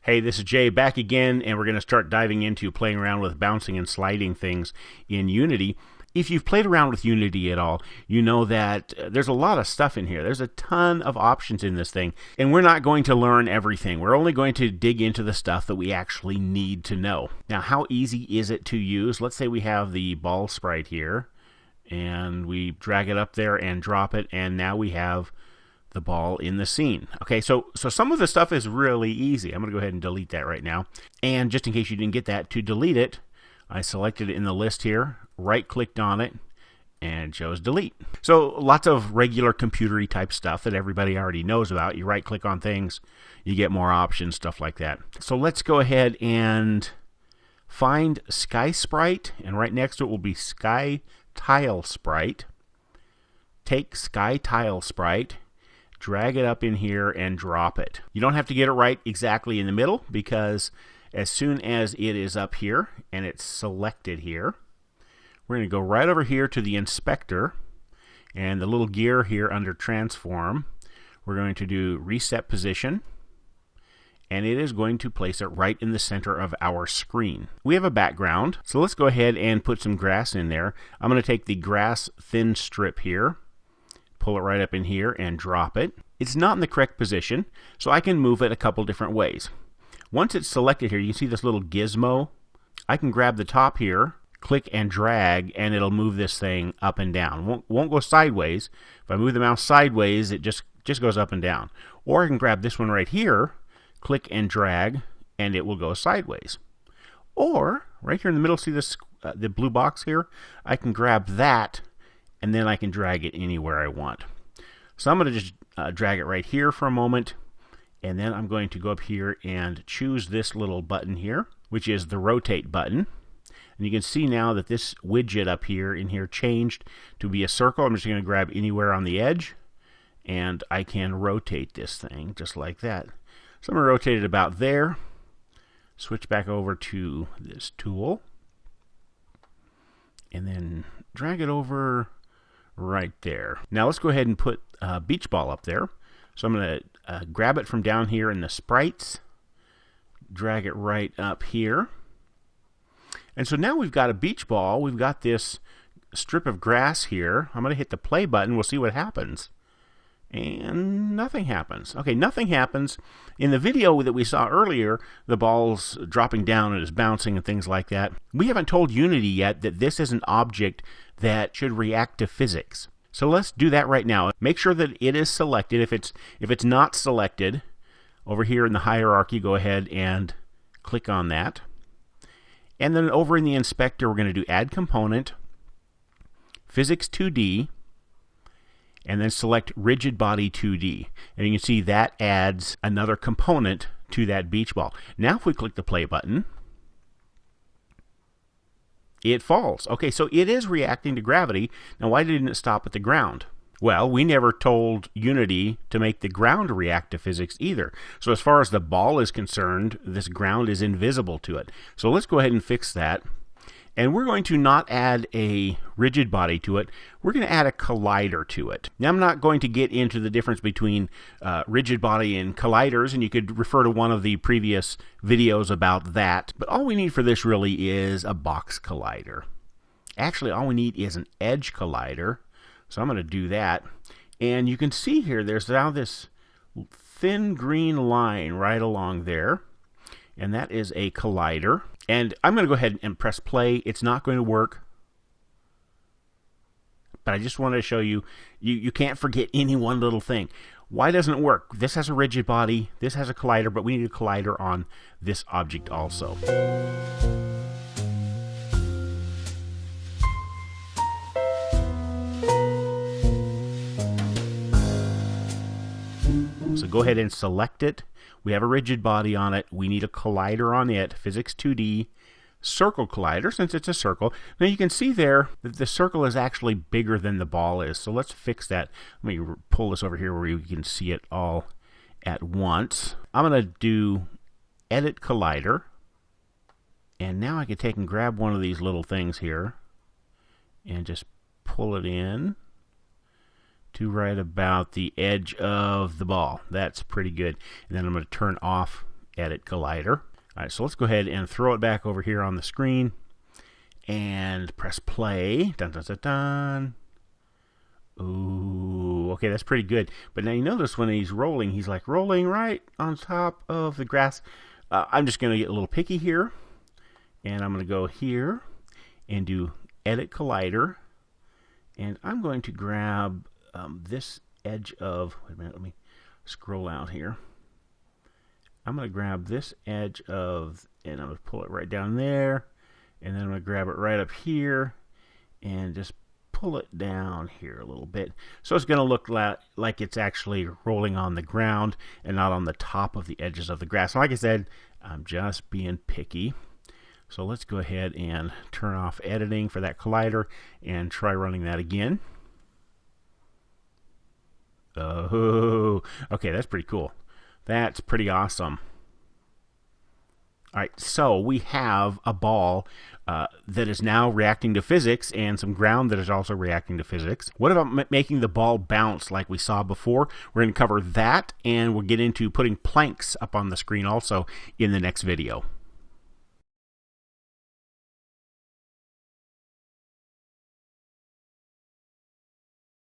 Hey, this is Jay back again, and we're going to start diving into playing around with bouncing and sliding things in Unity. If you've played around with Unity at all, you know that there's a lot of stuff in here. There's a ton of options in this thing, and we're not going to learn everything. We're only going to dig into the stuff that we actually need to know. Now, how easy is it to use? Let's say we have the ball sprite here, and we drag it up there and drop it, and now we have the ball in the scene. Okay, so some of the stuff is really easy. I'm going to go ahead and delete that right now. And just in case you didn't get that, to delete it, I selected it in the list here, right-clicked on it, and chose delete. So lots of regular computery type stuff that everybody already knows about. You right-click on things, you get more options, stuff like that. So let's go ahead and find Sky Sprite, and right next to it will be Sky Tile Sprite. Take Sky Tile Sprite, drag it up in here and drop it. You don't have to get it right exactly in the middle, because as soon as it is up here and it's selected here, we're going to go right over here to the inspector, and the little gear here under transform, we're going to do reset position, and it is going to place it right in the center of our screen. We have a background, so let's go ahead and put some grass in there. I'm going to take the grass thin strip here, pull it right up in here and drop it. It's not in the correct position, so I can move it a couple different ways. Once it's selected here, you can see this little gizmo. I can grab the top here, click and drag, and it'll move this thing up and down. Won't go sideways. If I move the mouse sideways, it just goes up and down. Or I can grab this one right here, click and drag, and it will go sideways. Or right here in the middle, see this the blue box here? I can grab that, and then I can drag it anywhere I want. So I'm going to just drag it right here for a moment, and then I'm going to go up here and choose this little button here, which is the rotate button. And you can see now that this widget up here in here changed to be a circle. I'm just going to grab anywhere on the edge, and I can rotate this thing just like that. So I'm going to rotate it about there, switch back over to this tool, and then drag it over right there. Now let's go ahead and put a beach ball up there. So I'm going to grab it from down here in the sprites, drag it right up here. And so now we've got a beach ball. We've got this strip of grass here. I'm going to hit the play button. We'll see what happens. And nothing happens. Okay, nothing happens. In the video that we saw earlier, the ball's dropping down and is bouncing and things like that. We haven't told Unity yet that this is an object that should react to physics. So let's do that right now. Make sure that it is selected. If it's not selected, over here in the hierarchy, go ahead and click on that. And then over in the inspector, we're going to do Add Component, Physics 2D, and then select Rigid Body 2D. And you can see that adds another component to that beach ball. Now if we click the play button, it falls. Okay, so it is reacting to gravity. Now why didn't it stop at the ground? Well, we never told Unity to make the ground react to physics either. So as far as the ball is concerned, this ground is invisible to it. So let's go ahead and fix that. And we're going to not add a rigid body to it. We're going to add a collider to it. Now, I'm not going to get into the difference between rigid body and colliders, and you could refer to one of the previous videos about that. But all we need for this really is a box collider. Actually, all we need is an edge collider. So I'm going to do that. And you can see here, there's now this thin green line right along there. And that is a collider. And I'm going to go ahead and press play. It's not going to work. But I just wanted to show you, you can't forget any one little thing. Why doesn't it work? This has a rigid body. This has a collider. But we need a collider on this object also. So go ahead and select it. We have a rigid body on it. We need a collider on it. Physics 2D, circle collider, since it's a circle. Now you can see there that the circle is actually bigger than the ball is. So let's fix that. Let me pull this over here where you can see it all at once. I'm going to do Edit Collider. And now I can take and grab one of these little things here and just pull it in to right about the edge of the ball. That's pretty good. And then I'm going to turn off Edit Collider. All right, so let's go ahead and throw it back over here on the screen and press play. Dun, dun, dun, dun. Ooh, okay, that's pretty good. But now you notice when he's rolling, he's like rolling right on top of the grass. I'm just going to get a little picky here, and I'm going to go here and do Edit Collider, and I'm going to grab this edge of, wait a minute, let me scroll out here. I'm going to grab this edge of, and I'm going to pull it right down there, and then I'm going to grab it right up here, and just pull it down here a little bit. So it's going to look like it's actually rolling on the ground and not on the top of the edges of the grass. And like I said, I'm just being picky. So let's go ahead and turn off editing for that collider and try running that again. Oh, okay, that's pretty cool. That's pretty awesome. All right, so we have a ball that is now reacting to physics and some ground that is also reacting to physics. What about making the ball bounce like we saw before? We're going to cover that, and we'll get into putting planks up on the screen also in the next video.